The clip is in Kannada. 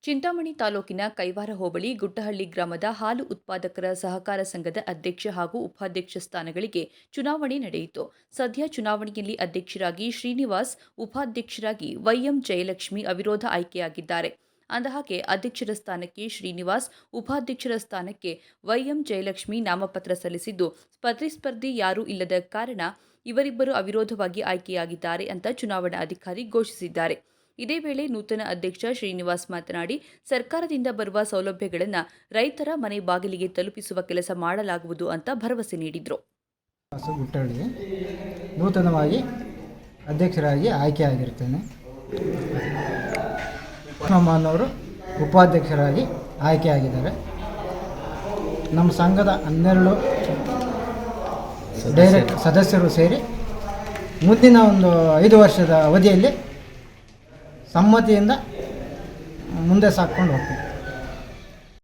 ಚಿಂತಾಮಣಿ ತಾಲೂಕಿನ ಕೈವಾರ ಹೋಬಳಿ ಗುಟ್ಟಹಳ್ಳಿ ಗ್ರಾಮದ ಹಾಲು ಉತ್ಪಾದಕರ ಸಹಕಾರ ಸಂಘದ ಅಧ್ಯಕ್ಷ ಹಾಗೂ ಉಪಾಧ್ಯಕ್ಷ ಸ್ಥಾನಗಳಿಗೆ ಚುನಾವಣೆ ನಡೆಯಿತು. ಸದ್ಯ ಚುನಾವಣೆಯಲ್ಲಿ ಅಧ್ಯಕ್ಷರಾಗಿ ಶ್ರೀನಿವಾಸ್, ಉಪಾಧ್ಯಕ್ಷರಾಗಿ ವೈಎಂ ಜಯಲಕ್ಷ್ಮಿ ಅವಿರೋಧ ಆಯ್ಕೆಯಾಗಿದ್ದಾರೆ. ಅಂದಹಾಗೆ ಅಧ್ಯಕ್ಷರ ಸ್ಥಾನಕ್ಕೆ ಶ್ರೀನಿವಾಸ್, ಉಪಾಧ್ಯಕ್ಷರ ಸ್ಥಾನಕ್ಕೆ ವೈಎಂ ಜಯಲಕ್ಷ್ಮಿ ನಾಮಪತ್ರ ಸಲ್ಲಿಸಿದ್ದು, ಪ್ರತಿಸ್ಪರ್ಧಿ ಯಾರೂ ಇಲ್ಲದ ಕಾರಣ ಇವರಿಬ್ಬರು ಅವಿರೋಧವಾಗಿ ಆಯ್ಕೆಯಾಗಿದ್ದಾರೆ ಅಂತ ಚುನಾವಣಾ ಅಧಿಕಾರಿ ಘೋಷಿಸಿದ್ದಾರೆ. ಇದೇ ವೇಳೆ ನೂತನ ಅಧ್ಯಕ್ಷ ಶ್ರೀನಿವಾಸ್ ಮಾತನಾಡಿ, ಸರ್ಕಾರದಿಂದ ಬರುವ ಸೌಲಭ್ಯಗಳನ್ನು ರೈತರ ಮನೆ ಬಾಗಿಲಿಗೆ ತಲುಪಿಸುವ ಕೆಲಸ ಮಾಡಲಾಗುವುದು ಅಂತ ಭರವಸೆ ನೀಡಿದರು. ಗುಟ್ಟಹಳ್ಳಿ ನೂತನವಾಗಿ ಅಧ್ಯಕ್ಷರಾಗಿ ಆಯ್ಕೆಯಾಗಿರ್ತೇನೆ. ನಮ್ಮನವರು ಉಪಾಧ್ಯಕ್ಷರಾಗಿ ಆಯ್ಕೆಯಾಗಿದ್ದಾರೆ. ನಮ್ಮ ಸಂಘದ 12 ಡೈರೆಕ್ಟ್ ಸದಸ್ಯರು ಸೇರಿ ಮುಂದಿನ ಒಂದು 5 ವರ್ಷದ ಅವಧಿಯಲ್ಲಿ ಸಮ್ಮತಿಯಿಂದ ಮುಂದೆ ಸಾಕ್ಕೊಂಡು ಹೋಗ್ತೀವಿ.